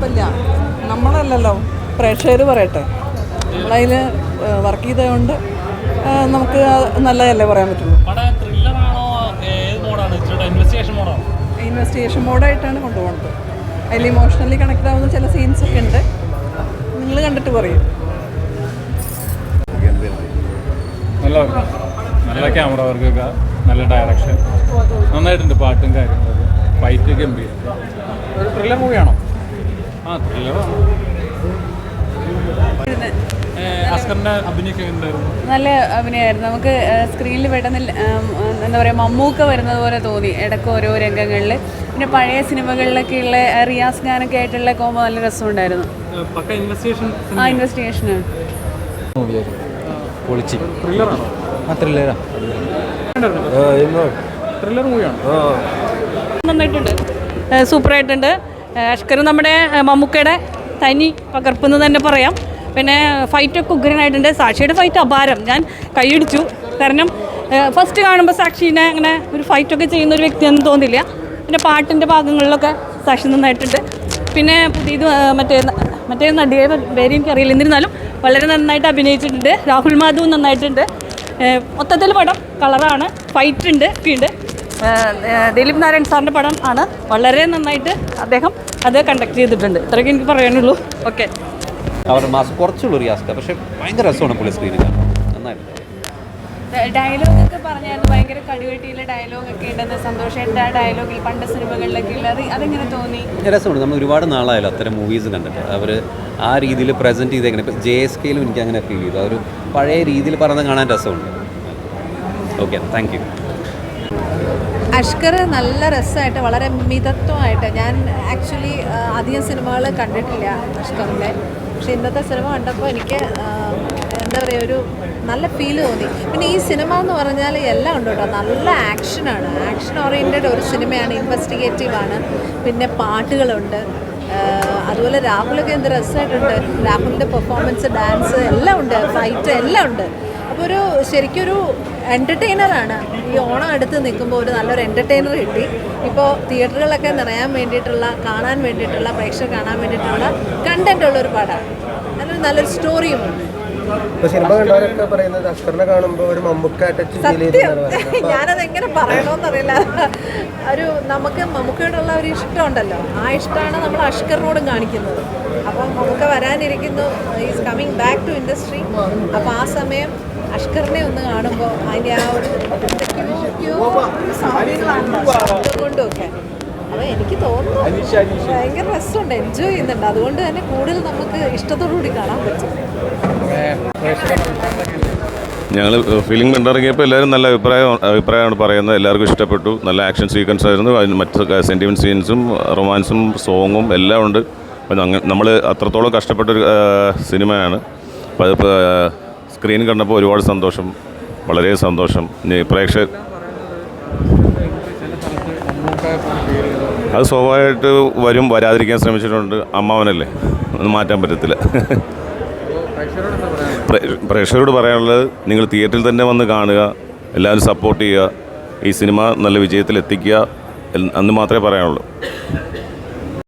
ഇല്ല, നമ്മളല്ലല്ലോ, പ്രേക്ഷകർ പറയട്ടെ. നമ്മളതിൽ വർക്ക് ചെയ്തതുകൊണ്ട് നമുക്ക് നല്ലതല്ലേ പറയാൻ പറ്റുള്ളൂ. ഇൻവെസ്റ്റിഗേഷൻ മോഡായിട്ടാണ് കൊണ്ടുപോകുന്നത്. അതിൽ ഇമോഷണലി കണക്ട് ആവുന്ന ചില സീൻസൊക്കെ ഉണ്ട്. നിങ്ങൾ കണ്ടിട്ട് പറയും. നല്ല ക്യാമറ വർക്കൊക്കെ, നല്ല ഡയറക്ഷൻ, നന്നായിട്ടുണ്ട്. പാട്ടും കാര്യങ്ങളൊക്കെ, ഫൈറ്റ് ഗംഭീരം. ഒരു ത്രില്ലർ മൂവിയാണോ? ആ, ത്രില്ലറാണ്. അസ്കറിൻ്റെ അഭിനയൊക്കെ ഉണ്ടായിരുന്നു. നല്ല അഭിനയമായിരുന്നു. നമുക്ക് സ്ക്രീനിൽ പെട്ടെന്ന് എന്താ പറയുക, മമ്മൂക്ക വരുന്നത് പോലെ തോന്നി ഇടയ്ക്ക് ഓരോ രംഗങ്ങളിൽ. പിന്നെ പഴയ സിനിമകളിലൊക്കെയുള്ള റിയാസ് ഖാനൊക്കെ ആയിട്ടുള്ള കോമ്പോ നല്ല രസമുണ്ടായിരുന്നു. ഇൻവെസ്റ്റിഗേഷന് നന്നായിട്ടുണ്ട്, സൂപ്പറായിട്ടുണ്ട്. അഷ്കർ നമ്മുടെ മമ്മൂക്കയുടെ തനി പകർപ്പെന്ന് തന്നെ പറയാം. പിന്നെ ഫൈറ്റൊക്കെ ഉഗ്രനായിട്ടുണ്ട്. സാക്ഷിയുടെ ഫൈറ്റ് അപാരം, ഞാൻ കൈയടിച്ചു. കാരണം ഫസ്റ്റ് കാണുമ്പോൾ സാക്ഷിനെ അങ്ങനെ ഒരു ഫൈറ്റൊക്കെ ചെയ്യുന്ന ഒരു വ്യക്തിയൊന്നും തോന്നില്ല. പിന്നെ പാട്ടിൻ്റെ ഭാഗങ്ങളിലൊക്കെ സാക്ഷി നന്നായിട്ടുണ്ട്. പിന്നെ പുതിയത് മറ്റേ നടിയെ പേര് എനിക്കറിയില്ല, എന്നിരുന്നാലും വളരെ നന്നായിട്ട് അഭിനയിച്ചിട്ടുണ്ട്. രാഹുൽ മാധവും നന്നായിട്ടുണ്ട്. മൊത്തത്തിൽ പടം കളറാണ്, ഫൈറ്റ് ഉണ്ട്, ഒക്കെയുണ്ട്. ദിലീപ് നാരായൺ സാറിൻ്റെ പടം ആണ്. വളരെ നന്നായിട്ട് അദ്ദേഹം അത് കണ്ടക്ട് ചെയ്തിട്ടുണ്ട്. ഇത്രയൊക്കെ എനിക്ക് പറയാനുള്ളൂ. ഓക്കെ. അവരുടെ മാസം കുറച്ചുള്ളൂ റിയാസ്ക, പക്ഷേ ഭയങ്കര രസമാണ് പുള്ളി സ്ക്രീനിൽ. നന്നായിട്ട് ഡയലോഗൊക്കെ പറഞ്ഞായിരുന്നു. ഭയങ്കര കടുവെട്ടിയിലെ ഡയലോഗൊക്കെ ഉണ്ടെന്ന്. സന്തോഷേട്ട ഡയലോഗിൽ പണ്ട് സിനിമകളിലൊക്കെ ഉള്ളത് അതെങ്ങനെ തോന്നി? രസമുണ്ട്. നമ്മൾ ഒരുപാട് നാളായാലും അത്തരം മൂവീസ് കണ്ടിട്ട് അവർ ആ രീതിയിൽ പ്രസൻറ്റ് ചെയ്തേക്കണം. ഇപ്പോൾ JSKയിലും എനിക്ക് അങ്ങനെ ഫീൽ ചെയ്തു. ഒരു പഴയ രീതിയിൽ പറഞ്ഞ് കാണാൻ രസമുണ്ട്. Okay, thank you. അഷ്കർ നല്ല രസമായിട്ട്, വളരെ മിതത്വമായിട്ട്. ഞാൻ ആക്ച്വലി അധികം സിനിമകൾ കണ്ടിട്ടില്ല അഷ്കറിൻ്റെ. പക്ഷേ ഇന്നത്തെ സിനിമ കണ്ടപ്പോൾ എനിക്ക് എന്താ പറയുക, ഒരു നല്ല ഫീല് തോന്നി. പിന്നെ ഈ സിനിമ എന്ന് പറഞ്ഞാൽ എല്ലാം ഉണ്ട് കേട്ടോ. നല്ല ആക്ഷനാണ്, ആക്ഷൻ ഓറിയൻറ്റഡ് ഒരു സിനിമയാണ്. ഇൻവെസ്റ്റിഗേറ്റീവാണ്. പിന്നെ പാട്ടുകളുണ്ട്. അതുപോലെ രാഹുലൊക്കെ എന്ത് രസമായിട്ടുണ്ട്. രാഹുലിൻ്റെ പെർഫോമൻസ്, ഡാൻസ് എല്ലാം ഉണ്ട്, ഫൈറ്റ് എല്ലാം ഉണ്ട്. അപ്പോൾ ഒരു ശരിക്കൊരു എൻ്റർടൈനറാണ്. ഈ ഓണം അടുത്ത് നിൽക്കുമ്പോൾ ഒരു നല്ലൊരു എൻ്റർടൈനർ കിട്ടി. ഇപ്പോൾ തിയേറ്ററുകളൊക്കെ നിറയാൻ വേണ്ടിയിട്ടുള്ള, കാണാൻ വേണ്ടിയിട്ടുള്ള, പ്രേക്ഷകർ കാണാൻ വേണ്ടിയിട്ടുള്ള കണ്ടൻ്റ് ഉള്ളൊരു പടമാണ്. നല്ലൊരു സ്റ്റോറിയുമുണ്ട്. സിനിമ കണ്ടവരൊക്കെ പറയുന്നത് അഷ്കറിനെ കാണുമ്പോൾ ഒരു മമ്മൂക്ക ടച്ച് ഫീൽ ചെയ്തു. ഞാനതെങ്ങനെ പറയണമെന്നറിയില്ല. ഒരു നമുക്ക് മമ്മൂക്കയോടുള്ള ഒരു ഇഷ്ടമുണ്ടല്ലോ, ആ ഇഷ്ടമാണ് നമ്മൾ അഷ്കറിനോടും കാണിക്കുന്നത്. അപ്പം മമ്മൂക്ക വരാനിരിക്കുന്നു, is coming back to industry. അപ്പോൾ ആ സമയം അഷ്കറിനെ ഒന്ന് കാണുമ്പോൾ അതിൻ്റെ ആ ഒരു കൊണ്ടുമൊക്കെ അപ്പോൾ എനിക്ക് തോന്നുന്നു ഭയങ്കര രസമുണ്ട്, എൻജോയ് ചെയ്യുന്നുണ്ട്. അതുകൊണ്ട് തന്നെ കൂടുതൽ നമുക്ക് ഇഷ്ടത്തോടുകൂടി കാണാൻ പറ്റും. ഞങ്ങൾ ഫിലിം കണ്ടിറങ്ങിയപ്പോൾ എല്ലാവരും നല്ല അഭിപ്രായമാണ് പറയുന്നത്. എല്ലാവർക്കും ഇഷ്ടപ്പെട്ടു. നല്ല ആക്ഷൻ സീക്വൻസ് ആയിരുന്നു. അതിന് മറ്റ് സെൻറ്റിമെൻറ്റ് സീൻസും റൊമാൻസും സോങ്ങും എല്ലാം ഉണ്ട്. അപ്പം നമ്മൾ അത്രത്തോളം കഷ്ടപ്പെട്ടൊരു സിനിമയാണ്. അപ്പോൾ അതിപ്പോൾ സ്ക്രീൻ കണ്ടപ്പോൾ ഒരുപാട് സന്തോഷം, വളരെ സന്തോഷം. പ്രേക്ഷകർ അത് സ്വാഭാവികമായിട്ട് വരും, വരാതിരിക്കാൻ ശ്രമിച്ചിട്ടുണ്ട്. അമ്മാവനല്ലേ, ഒന്നും മാറ്റാൻ പറ്റത്തില്ല. പ്രേക്ഷകരോട് പറയാനുള്ളത്, നിങ്ങൾ തിയേറ്ററിൽ തന്നെ വന്ന് കാണുക, എല്ലാവരും സപ്പോർട്ട് ചെയ്യുക, ഈ സിനിമ നല്ല വിജയത്തിൽ എത്തിക്കുക എന്ന് മാത്രമേ പറയാനുള്ളൂ.